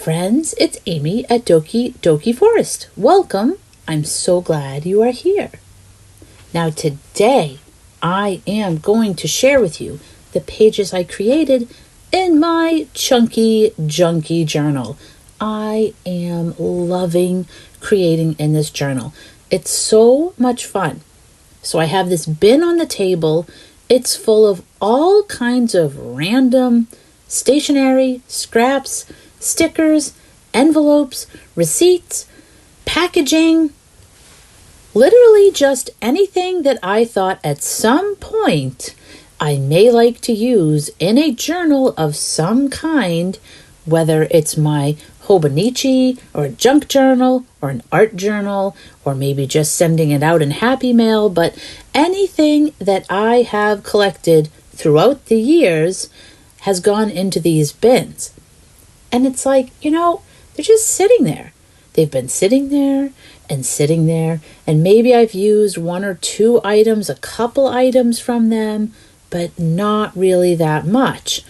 friends, it's Amy at Doki Doki Forest. Welcome. I'm so glad you are here. Now today, I am going to share with you the pages I created in my Chunky Junky journal. I am loving creating in this journal. It's so much fun. So I have this bin on the table. It's full of all kinds of random stationery, scraps, stickers, envelopes, receipts, packaging, literally just anything that I thought at some point I may like to use in a journal of some kind, whether it's my Hobonichi or a junk journal or an art journal or maybe just sending it out in Happy Mail, but anything that I have collected throughout the years has gone into these bins. And it's like, they're just sitting there. They've been sitting there, and maybe I've used one or two items, a couple items from them, but not really that much.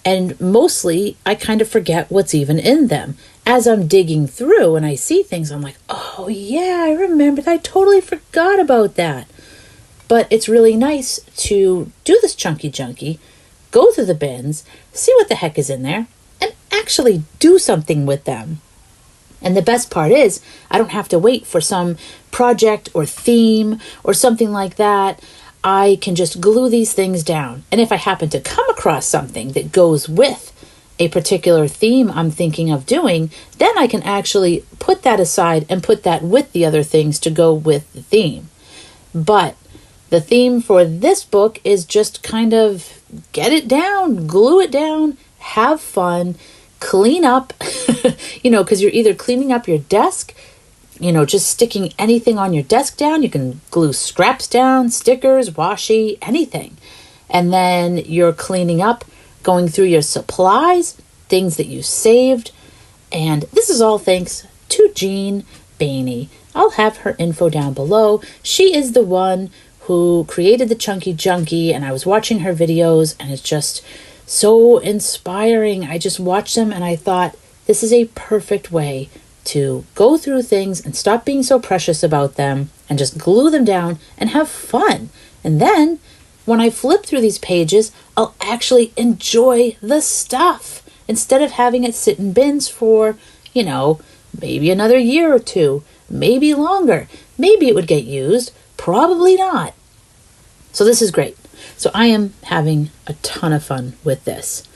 And mostly, I kind of forget what's even in them. As I'm digging through and I see things, I'm like, oh yeah, I remembered. I totally forgot about that. But it's really nice to do this Chunky Junky, go through the bins, see what the heck is in there, and actually do something with them. And the best part is, I don't have to wait for some project or theme or something like that. I can just glue these things down. And if I happen to come across something that goes with a particular theme I'm thinking of doing, then I can actually put that aside and put that with the other things to go with the theme. But the theme for this book is just kind of get it down, glue it down, have fun, clean up, because you're either cleaning up your desk, just sticking anything on your desk down. You can glue scraps down, stickers, washi, anything. And then you're cleaning up, going through your supplies, things that you saved. And this is all thanks to Jeanne Baney. I'll have her info down below. She is the one who created the Chunky Junky, and I was watching her videos, and it's just so inspiring. I just watched them, and I thought, this is a perfect way to go through things and stop being so precious about them and just glue them down and have fun. And then when I flip through these pages, I'll actually enjoy the stuff instead of having it sit in bins for, maybe another year or two, maybe longer. Maybe it would get used, probably not. So this is great. So I am having a ton of fun with this.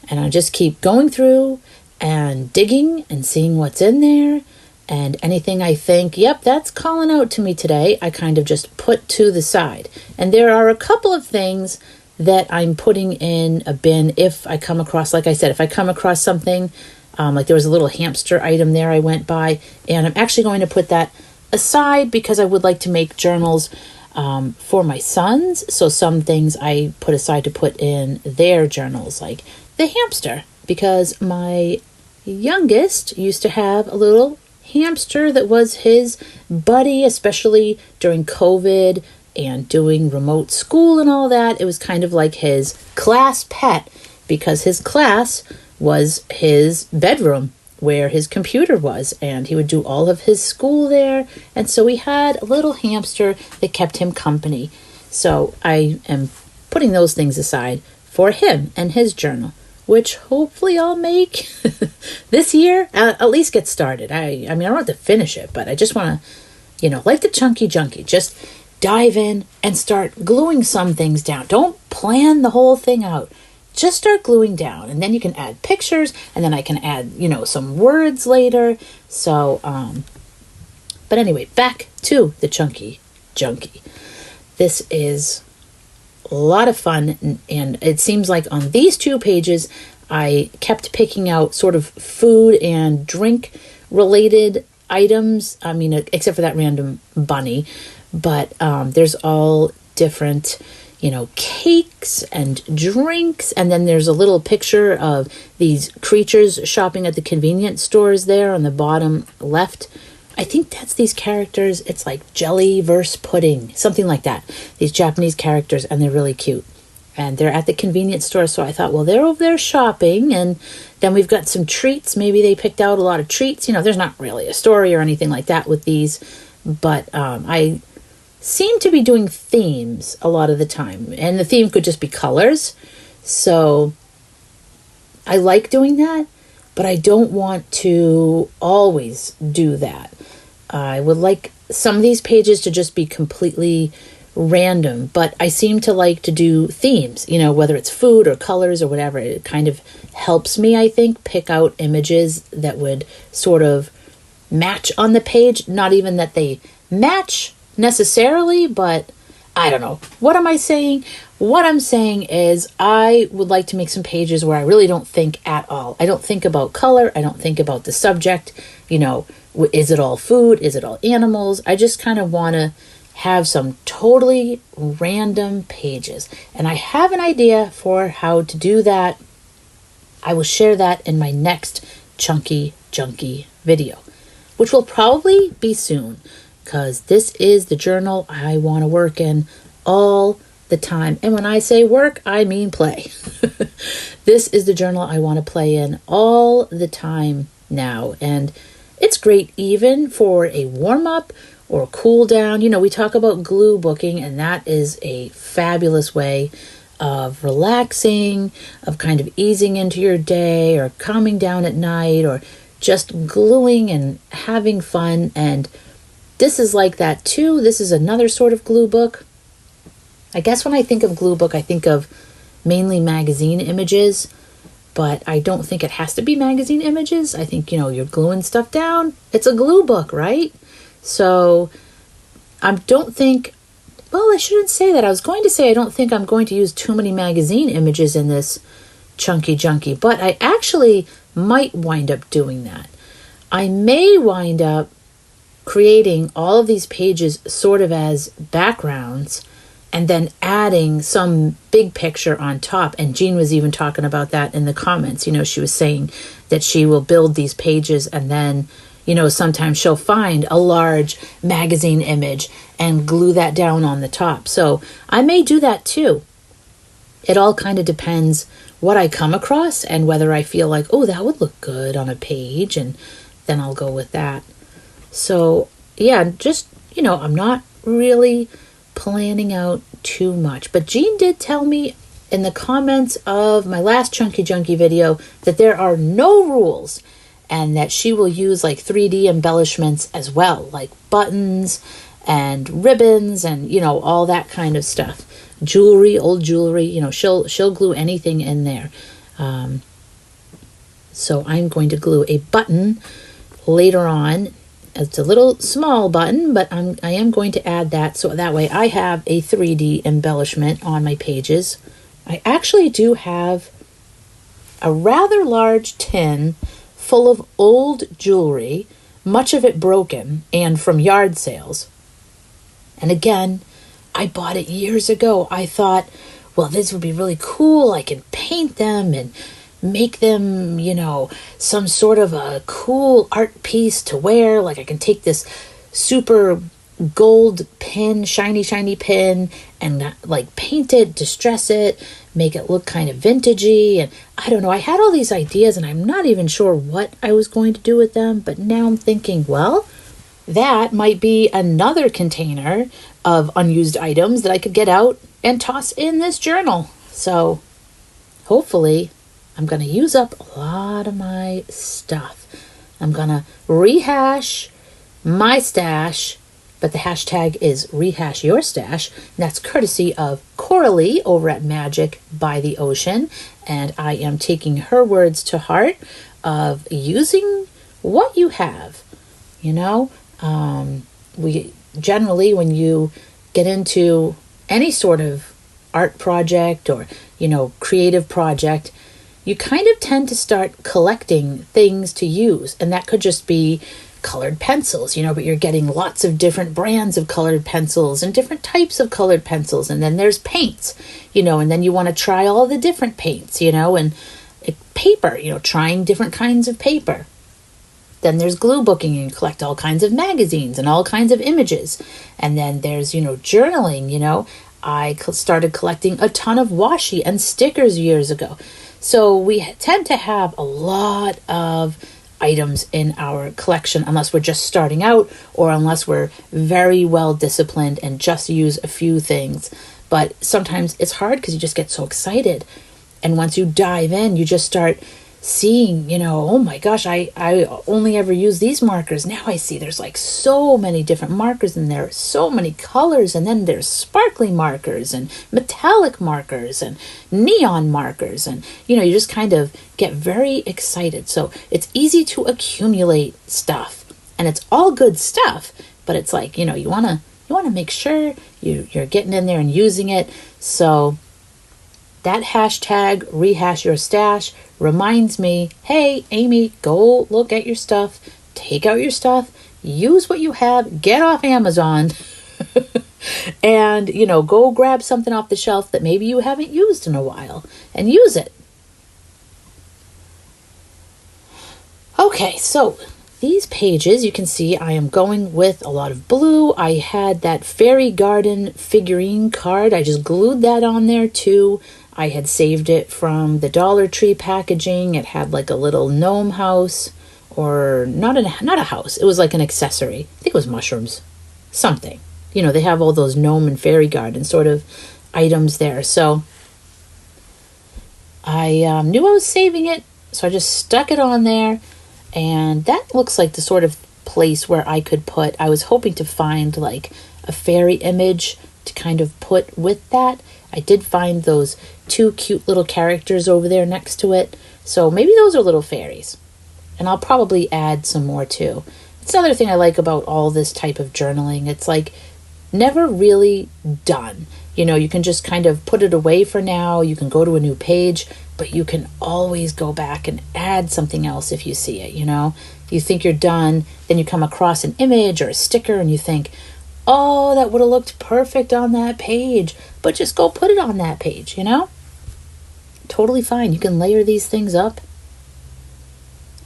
And I just keep going through and digging and seeing what's in there. And anything I think, yep, that's calling out to me today, I kind of just put to the side. And there are a couple of things that I'm putting in a bin if I come across, like I said, if I come across something, like there was a little hamster item there I went by, and I'm actually going to put that aside because I would like to make journals for my sons. So some things I put aside to put in their journals, like the hamster, because my youngest used to have a little hamster that was his buddy, especially during COVID and doing remote school and all that. It was kind of like his class pet because his class was his bedroom where his computer was, and he would do all of his school there. And so we had a little hamster that kept him company. So I am putting those things aside for him and his journal, which hopefully I'll make this year, at least get started. I mean, I don't have to finish it, but I just want to, like the Chunky Junky, just dive in and start gluing some things down. Don't plan the whole thing out. Just start gluing down, and then you can add pictures, and then I can add, some words later. So, but anyway, back to the Chunky Junky. This is a lot of fun, and it seems like on these 2 pages, I kept picking out sort of food and drink related items. I mean, except for that random bunny, but there's all different cakes and drinks. And then there's a little picture of these creatures shopping at the convenience stores there on the bottom left. I think that's these characters. It's like jelly versus pudding, something like that. These Japanese characters, and they're really cute. and they're at the convenience store. So I thought, well, they're over there shopping, and then we've got some treats. Maybe they picked out a lot of treats. There's not really a story or anything like that with these, but I seem to be doing themes a lot of the time, and the theme could just be colors. So I like doing that, but I don't want to always do that. I would like some of these pages to just be completely random, but I seem to like to do themes, whether it's food or colors or whatever. It kind of helps me, I think, pick out images that would sort of match on the page. Not even that they match necessarily, but I don't know. What am I saying? What I'm saying is I would like to make some pages where I really don't think at all. I don't think about color. I don't think about the subject. Is it all food? Is it all animals? I just kind of want to have some totally random pages. And I have an idea for how to do that. I will share that in my next Chunky Junky video, which will probably be soon, because this is the journal I want to work in all the time. And when I say work, I mean play. This is the journal I want to play in all the time now. And it's great even for a warm-up or cool down. We talk about glue booking, and that is a fabulous way of relaxing, of kind of easing into your day, or calming down at night, or just gluing and having fun. And this is like that too. This is another sort of glue book. I guess when I think of glue book, I think of mainly magazine images, but I don't think it has to be magazine images. I think, you're gluing stuff down. It's a glue book, right? So I don't think, well, I shouldn't say that. I was going to say I don't think I'm going to use too many magazine images in this Chunky Junky, but I actually might wind up doing that. I may wind up creating all of these pages sort of as backgrounds and then adding some big picture on top. And Jeanne was even talking about that in the comments. She was saying that she will build these pages and then, sometimes she'll find a large magazine image and glue that down on the top. So I may do that too. It all kind of depends what I come across and whether I feel like, oh, that would look good on a page, and then I'll go with that. So yeah, just, I'm not really planning out too much. But Jeanne did tell me in the comments of my last Chunky Junky video that there are no rules, and that she will use like 3D embellishments as well, like buttons and ribbons and, all that kind of stuff. Jewelry, old jewelry, she'll glue anything in there. So I'm going to glue a button later on. It's a little small button, but I am going to add that, so that way I have a 3D embellishment on my pages. I actually do have a rather large tin full of old jewelry, much of it broken and from yard sales. And again, I bought it years ago. I thought, well, this would be really cool. I can paint them and make them, some sort of a cool art piece to wear. Like I can take this super gold pin, shiny pin, and like paint it, distress it, make it look kind of vintagey. And I don't know, I had all these ideas and I'm not even sure what I was going to do with them. But now I'm thinking, well, that might be another container of unused items that I could get out and toss in this journal. So hopefully I'm going to use up a lot of my stuff. I'm going to rehash my stash, but the hashtag is rehash your stash. And that's courtesy of Coralie over at Magic by the Ocean. And I am taking her words to heart of using what you have. We generally, when you get into any sort of art project or, creative project, you kind of tend to start collecting things to use. And that could just be colored pencils, but you're getting lots of different brands of colored pencils and different types of colored pencils. And then there's paints, and then you want to try all the different paints, and paper, trying different kinds of paper. Then there's glue booking, and you collect all kinds of magazines and all kinds of images. And then there's, journaling, started collecting a ton of washi and stickers years ago. So we tend to have a lot of items in our collection unless we're just starting out or unless we're very well disciplined and just use a few things. But sometimes it's hard because you just get so excited. And once you dive in, you just start seeing, oh my gosh, I only ever use these markers. Now I see there's like so many different markers in there, so many colors, and then there's sparkly markers and metallic markers and neon markers, and you just kind of get very excited. So it's easy to accumulate stuff, and it's all good stuff, but it's like, you want to make sure you're getting in there and using it. So that hashtag rehash your stash reminds me, hey, Amy, go look at your stuff, take out your stuff, use what you have, get off Amazon, and, go grab something off the shelf that maybe you haven't used in a while and use it. Okay, so these pages, you can see I am going with a lot of blue. I had that fairy garden figurine card. I just glued that on there too. I had saved it from the Dollar Tree packaging. It had like a little gnome house, or not a house. It was like an accessory. I think it was mushrooms, something. They have all those gnome and fairy garden sort of items there. So I knew I was saving it, so I just stuck it on there. And that looks like the sort of place where I was hoping to find like a fairy image to kind of put with that. I did find those 2 cute little characters over there next to it. So maybe those are little fairies. And I'll probably add some more too. It's another thing I like about all this type of journaling. It's like never really done. You can just kind of put it away for now. You can go to a new page, but you can always go back and add something else if you see it, You think you're done, then you come across an image or a sticker and you think, oh, that would have looked perfect on that page, but just go put it on that page, Totally fine. You can layer these things up.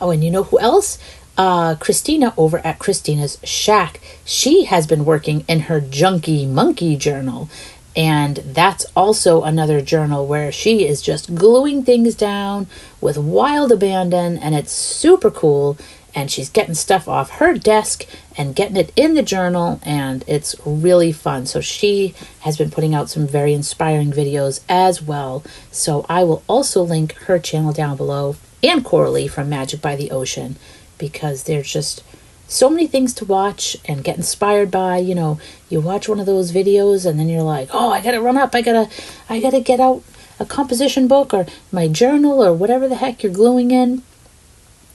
Oh, and you know who else? Kristina over at Kristina's Shack. She has been working in her Chunky Junky journal. And that's also another journal where she is just gluing things down with wild abandon, and it's super cool. And she's getting stuff off her desk and getting it in the journal, and it's really fun. So she has been putting out some very inspiring videos as well. So I will also link her channel down below, and Coralie from Magic by the Ocean, because there's just so many things to watch and get inspired by. You watch one of those videos and then you're like, oh, I gotta run up. I gotta get out a composition book or my journal or whatever the heck you're gluing in.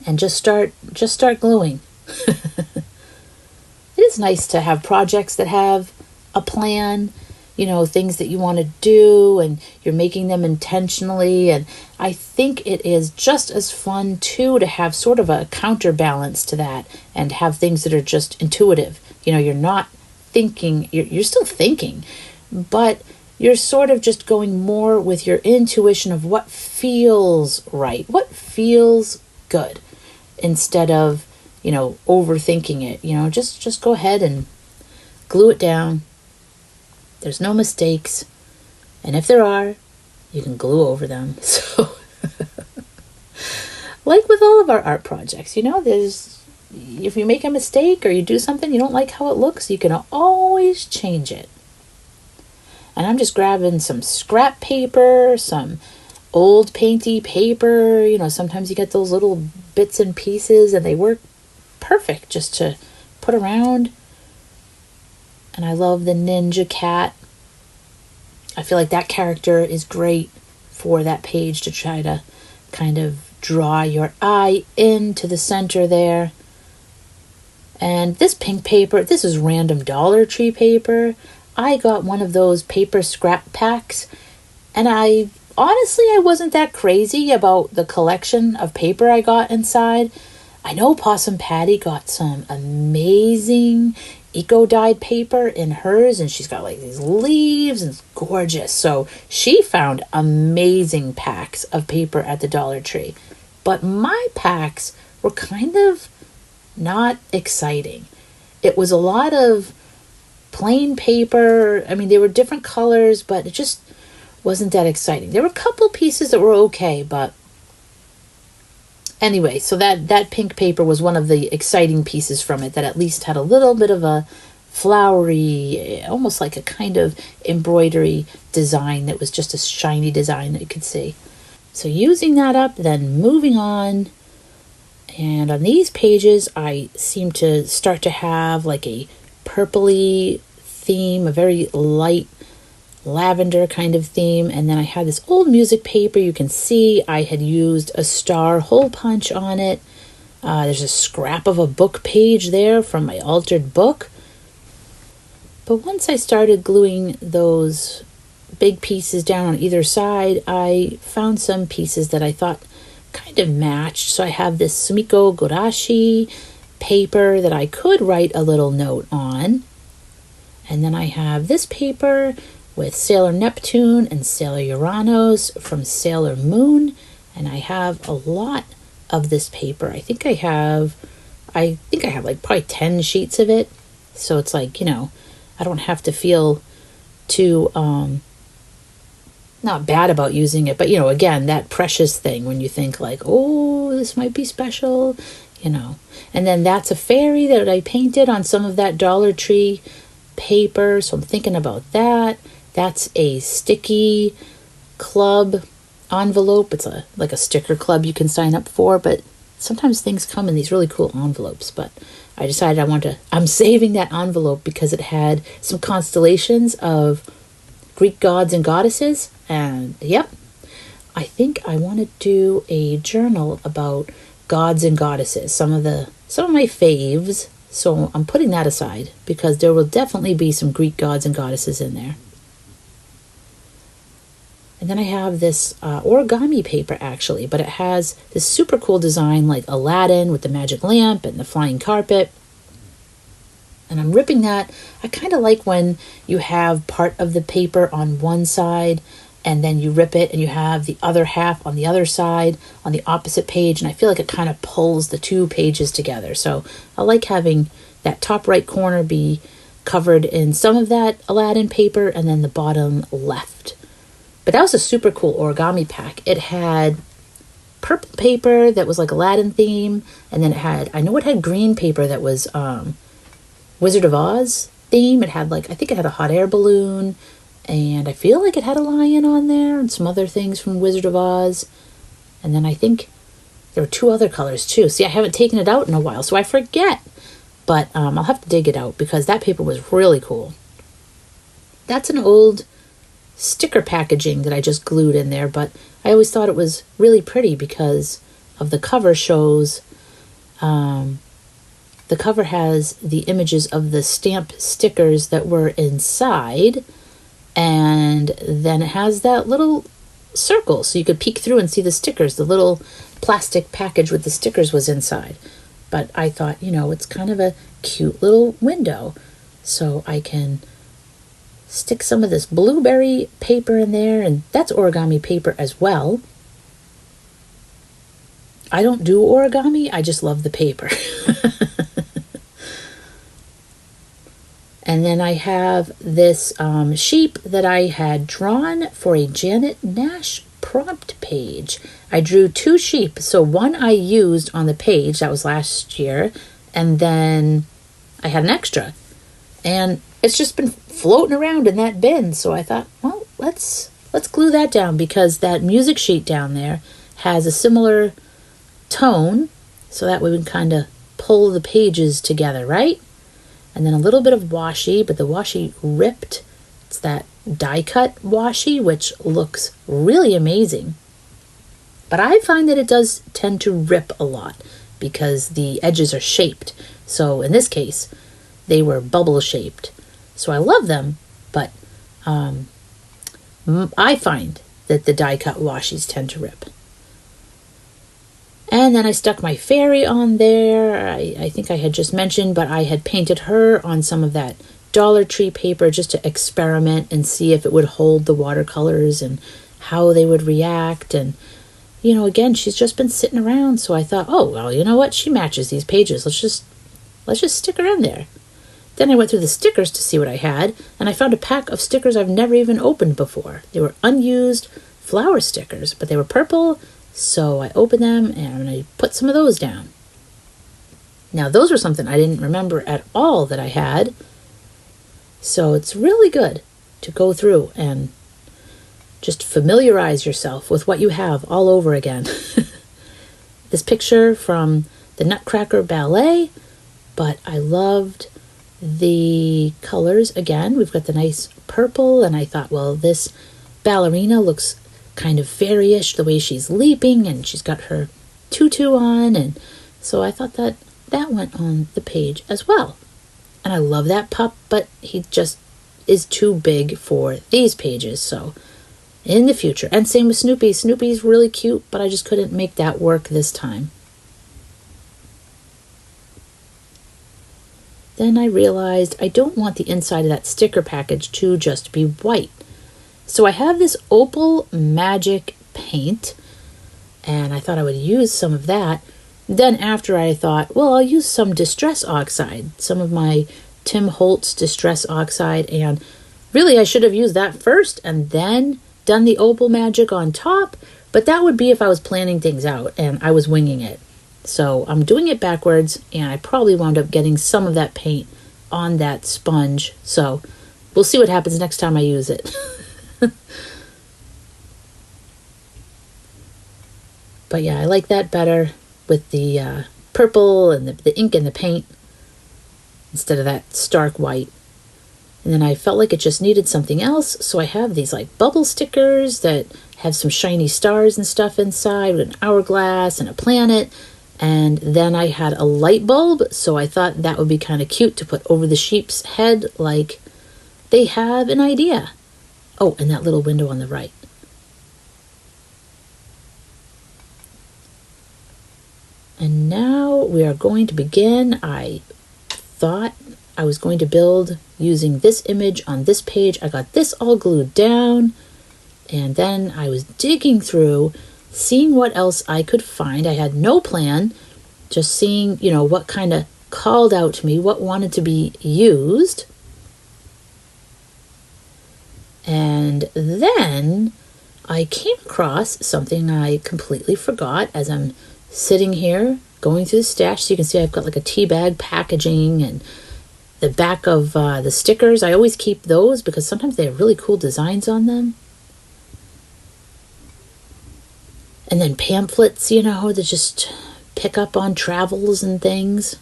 And just start gluing. It is nice to have projects that have a plan, things that you want to do, and you're making them intentionally. And I think it is just as fun too to have sort of a counterbalance to that and have things that are just intuitive. You're not thinking, you're still thinking, but you're sort of just going more with your intuition of what feels right, what feels good, instead of, overthinking it. Just go ahead and glue it down. There's no mistakes. And if there are, you can glue over them. So, like with all of our art projects, if you make a mistake or you do something you don't like how it looks, you can always change it. And I'm just grabbing some scrap paper, some old painty paper. Sometimes you get those little bits and pieces and they work perfect just to put around. And I love the ninja cat. I feel like that character is great for that page to try to kind of draw your eye into the center there. And this pink paper, this is random Dollar Tree paper. I got one of those paper scrap packs, and I wasn't that crazy about the collection of paper I got inside. I know Possum Patty got some amazing eco-dyed paper in hers, and she's got like these leaves, and it's gorgeous. So she found amazing packs of paper at the Dollar Tree. But my packs were kind of not exciting. It was a lot of plain paper. I mean, they were different colors, but it just wasn't that exciting. There were a couple pieces that were okay, but anyway, so that pink paper was one of the exciting pieces from it that at least had a little bit of a flowery, almost like a kind of embroidery design that was just a shiny design that you could see. So using that up, then moving on. And on these pages, I seem to start to have like a purpley theme, a very light lavender kind of theme. And then I had this old music paper. You can see I had used a star hole punch on it. There's a scrap of a book page there from my altered book. But once I started gluing those big pieces down on either side, I found some pieces that I thought kind of matched. So I have this Sumiko Gurashi paper that I could write a little note on. And then I have this paper with Sailor Neptune and Sailor Uranus from Sailor Moon. And I have a lot of this paper. I think I have like probably 10 sheets of it. So it's like, I don't have to feel too not bad about using it, but again, that precious thing when you think like, oh, this might be special, And then that's a fairy that I painted on some of that Dollar Tree paper, so I'm thinking about that. That's a sticky club envelope. It's like a sticker club you can sign up for, but sometimes things come in these really cool envelopes. But I decided I'm saving that envelope because it had some constellations of Greek gods and goddesses. And yep, I think I want to do a journal about gods and goddesses, some of my faves. So I'm putting that aside because there will definitely be some Greek gods and goddesses in there. And then I have this origami paper actually, but it has this super cool design like Aladdin with the magic lamp and the flying carpet. And I'm ripping that. I kind of like when you have part of the paper on one side and then you rip it and you have the other half on the other side on the opposite page. And I feel like it kind of pulls the two pages together. So I like having that top right corner be covered in some of that Aladdin paper and then the bottom left. But that was a super cool origami pack. It had purple paper that was like Aladdin theme. And then it had green paper that was Wizard of Oz theme. It had I think it had a hot air balloon, and I feel like it had a lion on there and some other things from Wizard of Oz. And then I think there were two other colors too. See, I haven't taken it out in a while, so I forget. But I'll have to dig it out because that paper was really cool. That's an old sticker packaging that I just glued in there, but I always thought it was really pretty because of the cover shows. The cover has the images of the stamp stickers that were inside, and then it has that little circle so you could peek through and see the stickers. The little plastic package with the stickers was inside. But I thought, it's kind of a cute little window, so I can stick some of this blueberry paper in there, and that's origami paper as well. I don't do origami, I just love the paper. And then I have this sheep that I had drawn for a Janet Nash prompt page. I drew 2 sheep. So one I used on the page, that was last year, and then I had an extra. And it's just been floating around in that bin. So I thought, well, let's glue that down because that music sheet down there has a similar tone. So that way we can kind of pull the pages together, right? And then a little bit of washi, but the washi ripped. It's that die cut washi, which looks really amazing. But I find that it does tend to rip a lot because the edges are shaped. So in this case, they were bubble shaped. So I love them, but I find that the die cut washis tend to rip. And then I stuck my fairy on there. I think I had just mentioned, but I had painted her on some of that Dollar Tree paper just to experiment and see if it would hold the watercolors and how they would react. And, again, she's just been sitting around. So I thought, oh, well, you know what? She matches these pages. Let's just stick her in there. Then I went through the stickers to see what I had, and I found a pack of stickers I've never even opened before. They were unused flower stickers, but they were purple, so I opened them and I put some of those down. Now, those were something I didn't remember at all that I had, so it's really good to go through and just familiarize yourself with what you have all over again. This picture from the Nutcracker Ballet, but I loved the colors again. We've got the nice purple, and I thought, well, this ballerina looks kind of fairy-ish, the way she's leaping, and she's got her tutu on, and so I thought that went on the page as well. And I love that pup, but he just is too big for these pages, so in the future. And same with Snoopy. Snoopy's really cute, but I just couldn't make that work this time. Then I realized I don't want the inside of that sticker package to just be white. So I have this Opal Magic paint, and I thought I would use some of that. Then after I thought, well, I'll use some Distress Oxide, some of my Tim Holtz Distress Oxide, and really I should have used that first and then done the Opal Magic on top, but that would be if I was planning things out and I was winging it. So I'm doing it backwards, and I probably wound up getting some of that paint on that sponge, so we'll see what happens next time I use it. But yeah, I like that better with the purple and the ink and the paint instead of that stark white. And then I felt like it just needed something else, so I have these like bubble stickers that have some shiny stars and stuff inside with an hourglass and a planet. And then I had a light bulb, so I thought that would be kind of cute to put over the sheep's head, like they have an idea. Oh, and that little window on the right. And now we are going to begin. I thought I was going to build using this image on this page. I got this all glued down, and then I was digging through, seeing what else I could find. I had no plan, just seeing, what kind of called out to me, what wanted to be used. And then I came across something I completely forgot as I'm sitting here going through the stash. So you can see I've got like a tea bag packaging and the back of the stickers. I always keep those because sometimes they have really cool designs on them. And then pamphlets, to just pick up on travels and things.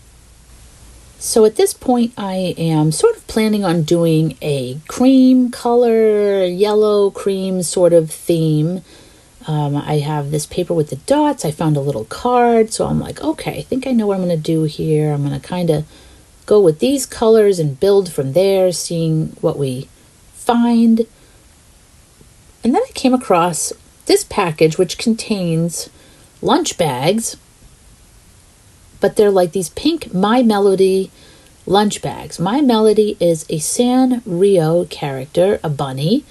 So at this point, I am sort of planning on doing a cream color, yellow cream sort of theme. I have this paper with the dots. I found a little card, so I'm like, okay, I think I know what I'm going to do here. I'm going to kind of go with these colors and build from there, seeing what we find. And then I came across this package, which contains lunch bags, but they're like these pink My Melody lunch bags. My Melody is a Sanrio character, a bunny.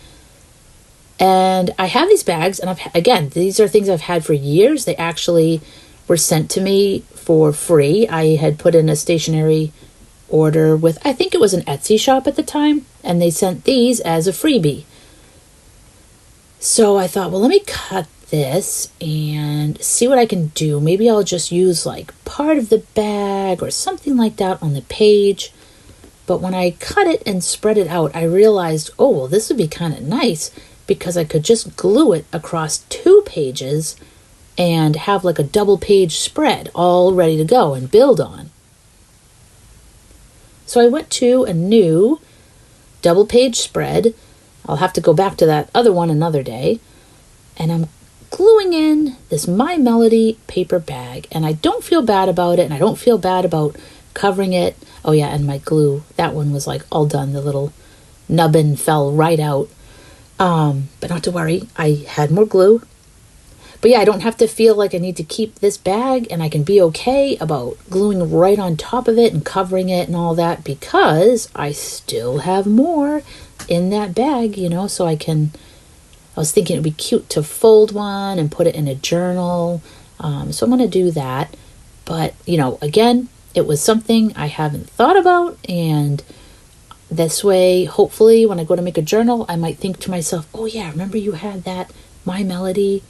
And I have these bags, and again, these are things I've had for years. They actually were sent to me for free. I had put in a stationery order with, I think it was an Etsy shop at the time, and they sent these as a freebie. So I thought, well, let me cut this and see what I can do. Maybe I'll just use like part of the bag or something like that on the page. But when I cut it and spread it out, I realized, oh, well, this would be kind of nice because I could just glue it across 2 pages and have like a double page spread all ready to go and build on. So I went to a new double page spread. I'll have to go back to that other one another day. And I'm gluing in this My Melody paper bag. And I don't feel bad about it. And I don't feel bad about covering it. Oh yeah, and my glue, that one was like all done. The little nubbin fell right out. But not to worry, I had more glue. But yeah, I don't have to feel like I need to keep this bag, and I can be okay about gluing right on top of it and covering it and all that because I still have more in that bag, so I was thinking it'd be cute to fold one and put it in a journal. So I'm going to do that. But, again, It was something I haven't thought about, and this way, hopefully, when I go to make a journal, I might think to myself, oh yeah, remember you had that My Melody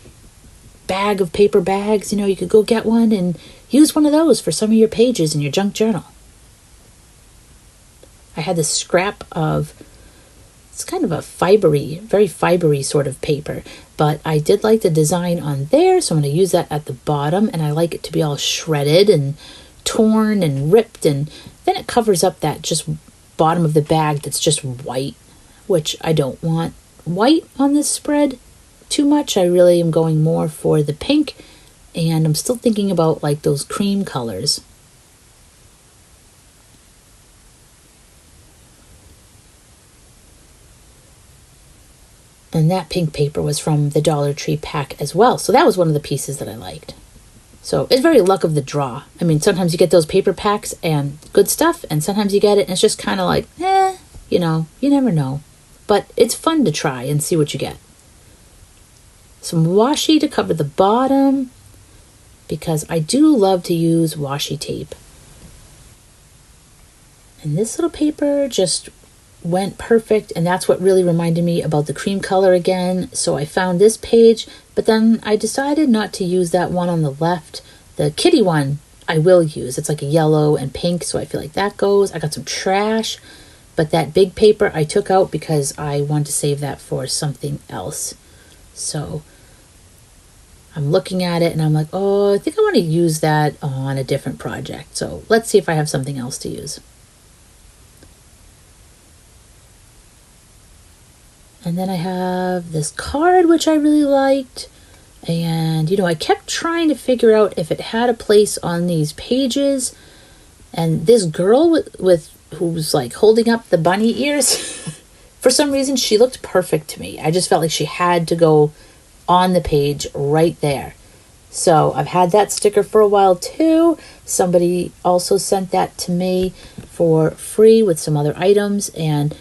bag of paper bags? You could go get one and use one of those for some of your pages in your junk journal. I had this scrap of, it's kind of a very fibery sort of paper, but I did like the design on there, so I'm going to use that at the bottom, and I like it to be all shredded and torn and ripped, and then it covers up that just bottom of the bag that's just white, which I don't want white on this spread too much. I really am going more for the pink, and I'm still thinking about like those cream colors. And that pink paper was from the Dollar Tree pack as well, so that was one of the pieces that I liked. So it's very luck of the draw. I mean, sometimes you get those paper packs and good stuff, and sometimes you get it and it's just kind of like, you never know. But it's fun to try and see what you get. Some washi to cover the bottom, because I do love to use washi tape. And this little paper just went perfect, and that's what really reminded me about the cream color again. So I found this page, but then I decided not to use that one on the left. The kitty one I will use. It's like a yellow and pink, so I feel like that goes. I got some trash, but that big paper I took out because I wanted to save that for something else. So I'm looking at it and I'm like, oh, I think I want to use that on a different project. So let's see if I have something else to use. And then I have this card, which I really liked. And, I kept trying to figure out if it had a place on these pages. And this girl who's like holding up the bunny ears, for some reason, she looked perfect to me. I just felt like she had to go on the page right there. So I've had that sticker for a while too. Somebody also sent that to me for free with some other items, and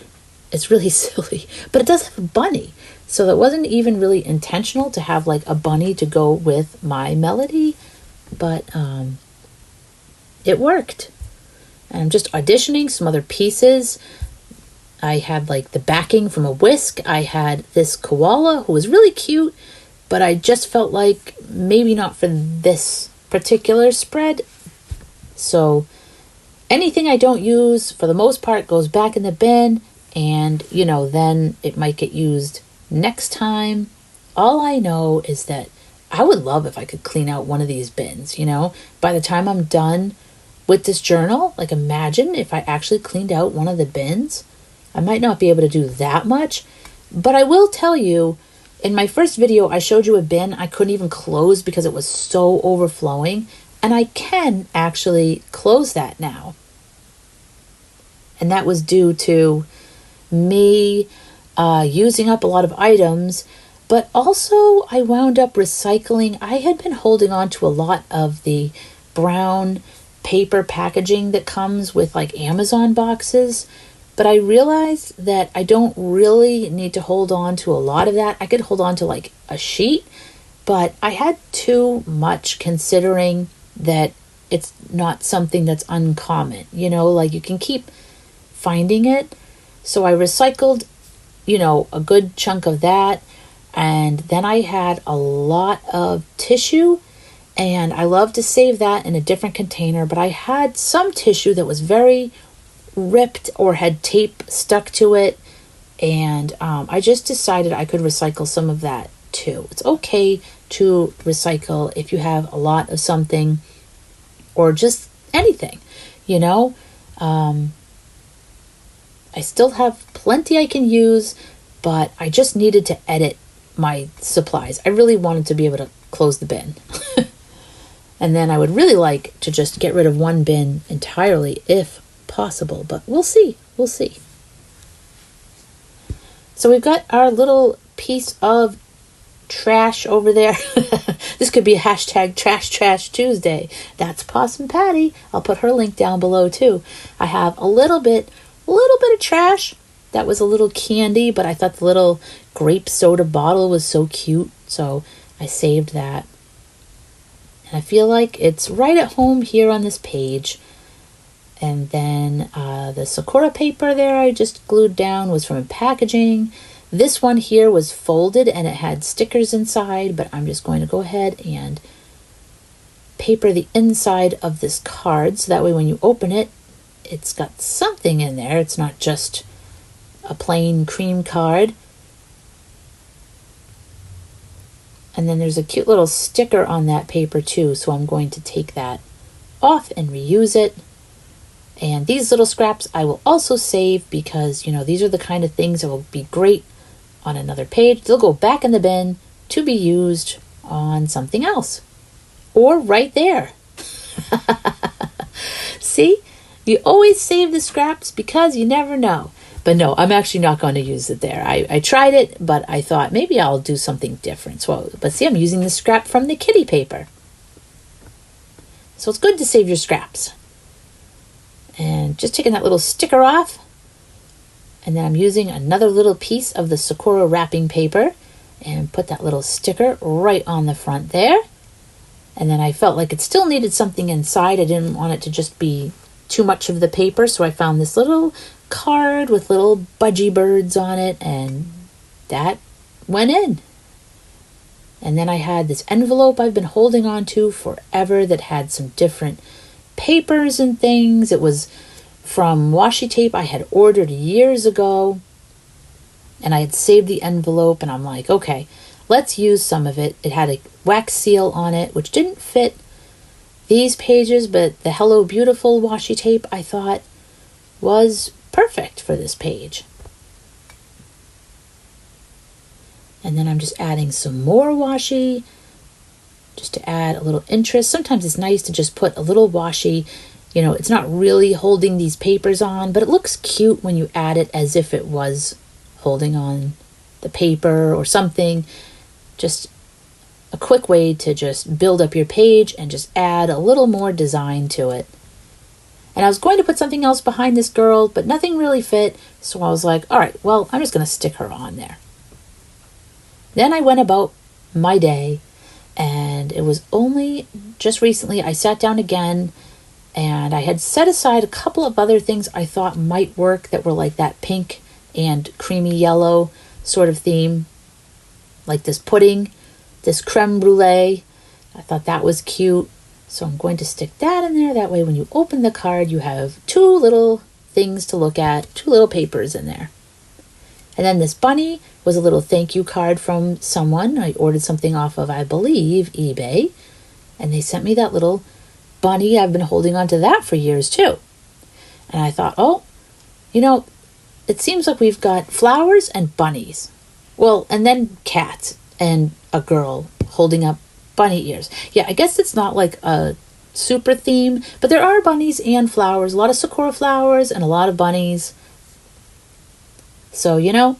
it's really silly, but it does have a bunny. So it wasn't even really intentional to have like a bunny to go with My Melody, but it worked. And I'm just auditioning some other pieces. I had like the backing from a whisk. I had this koala who was really cute, but I just felt like maybe not for this particular spread. So anything I don't use, for the most part, goes back in the bin. And, then it might get used next time. All I know is that I would love if I could clean out one of these bins, By the time I'm done with this journal, like imagine if I actually cleaned out one of the bins. I might not be able to do that much, but I will tell you, in my first video, I showed you a bin I couldn't even close because it was so overflowing. And I can actually close that now. And that was due to me using up a lot of items, but also I wound up recycling. I had been holding on to a lot of the brown paper packaging that comes with like Amazon boxes, but I realized that I don't really need to hold on to a lot of that. I could hold on to like a sheet, but I had too much, considering that it's not something that's uncommon, like you can keep finding it. So I recycled, a good chunk of that. And then I had a lot of tissue, and I love to save that in a different container. But I had some tissue that was very ripped or had tape stuck to it. And I just decided I could recycle some of that too. It's okay to recycle if you have a lot of something or just anything, I still have plenty I can use, but I just needed to edit my supplies. I really wanted to be able to close the bin. And then I would really like to just get rid of one bin entirely if possible, but we'll see. We'll see. So we've got our little piece of trash over there. This could be a hashtag Trash Tuesday. That's Possum Patty. I'll put her link down below too. I have a little bit of trash. That was a little candy, but I thought the little grape soda bottle was so cute, so I saved that. And I feel like it's right at home here on this page. And then the Sakura paper there I just glued down was from packaging. This one here was folded and it had stickers inside, but I'm just going to go ahead and paper the inside of this card so that way when you open it, it's got something in there. It's not just a plain cream card. And then there's a cute little sticker on that paper too, so I'm going to take that off and reuse it. And these little scraps I will also save because, you know, these are the kind of things that will be great on another page. They'll go back in the bin to be used on something else. Or right there. See? You always save the scraps because you never know. But no, I'm actually not going to use it there. I tried it, but I thought maybe I'll do something different. So, but see, I'm using the scrap from the kitty paper. So it's good to save your scraps. And just taking that little sticker off. And then I'm using another little piece of the Sakura wrapping paper and put that little sticker right on the front there. And then I felt like it still needed something inside. I didn't want it to just be too much of the paper, so I found this little card with little budgie birds on it, and that went in. And then I had this envelope I've been holding on to forever that had some different papers and things. It was from washi tape I had ordered years ago, and I had saved the envelope, and I'm like, okay, let's use some of it. It had a wax seal on it, which didn't fit these pages, but the Hello Beautiful washi tape I thought was perfect for this page. And then I'm just adding some more washi just to add a little interest. Sometimes it's nice to just put a little washi. You know, it's not really holding these papers on, but it looks cute when you add it as if it was holding on the paper or something. Just a quick way to just build up your page and just add a little more design to it. And I was going to put something else behind this girl, but nothing really fit. So I was like, all right, well, I'm just going to stick her on there. Then I went about my day, and it was only just recently I sat down again, and I had set aside a couple of other things I thought might work that were like that pink and creamy yellow sort of theme, like this pudding, this creme brulee. I thought that was cute. So I'm going to stick that in there. That way when you open the card, you have two little things to look at, two little papers in there. And then this bunny was a little thank you card from someone. I ordered something off of, I believe, eBay. And they sent me that little bunny. I've been holding on to that for years too. And I thought, oh, you know, it seems like we've got flowers and bunnies. Well, and then cats and a girl holding up bunny ears. Yeah, I guess it's not like a super theme, but there are bunnies and flowers, a lot of sakura flowers and a lot of bunnies. So, you know,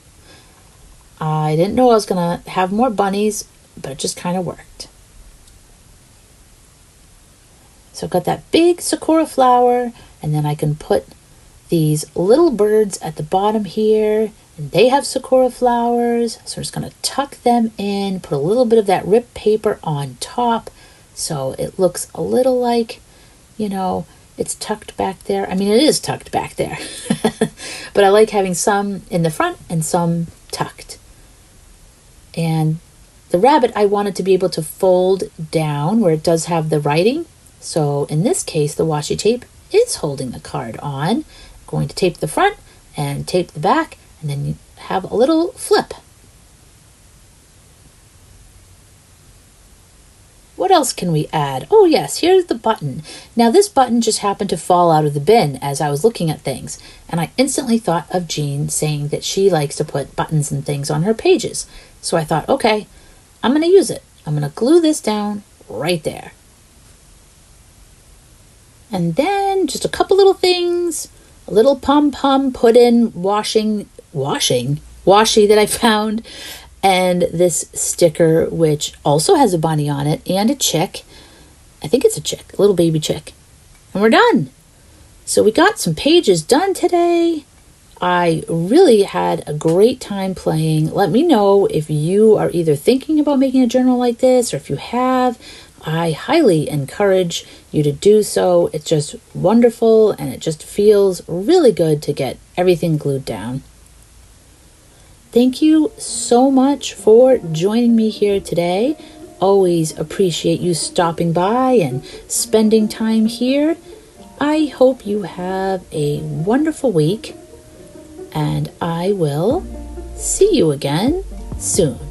I didn't know I was going to have more bunnies, but it just kind of worked. So I've got that big sakura flower, and then I can put these little birds at the bottom here, and they have sakura flowers. So I'm just going to tuck them in, put a little bit of that ripped paper on top, so it looks a little like, you know, it's tucked back there. I mean, it is tucked back there, but I like having some in the front and some tucked. And the rabbit, I wanted to be able to fold down where it does have the writing. So in this case, the washi tape is holding the card on. I'm going to tape the front and tape the back, and then you have a little flip. What else can we add? Oh yes, here's the button. Now this button just happened to fall out of the bin as I was looking at things, and I instantly thought of Jeanne saying that she likes to put buttons and things on her pages. So I thought, okay, I'm going to use it. I'm going to glue this down right there. And then just a couple little things, a little pom-pom put in washi that I found, and this sticker, which also has a bunny on it and a chick. I think it's a chick, a little baby chick. And we're done. So we got some pages done today. I really had a great time playing. Let me know if you are either thinking about making a journal like this, or if you have. I highly encourage you to do so. It's just wonderful and it just feels really good to get everything glued down. Thank you so much for joining me here today. Always appreciate you stopping by and spending time here. I hope you have a wonderful week, and I will see you again soon.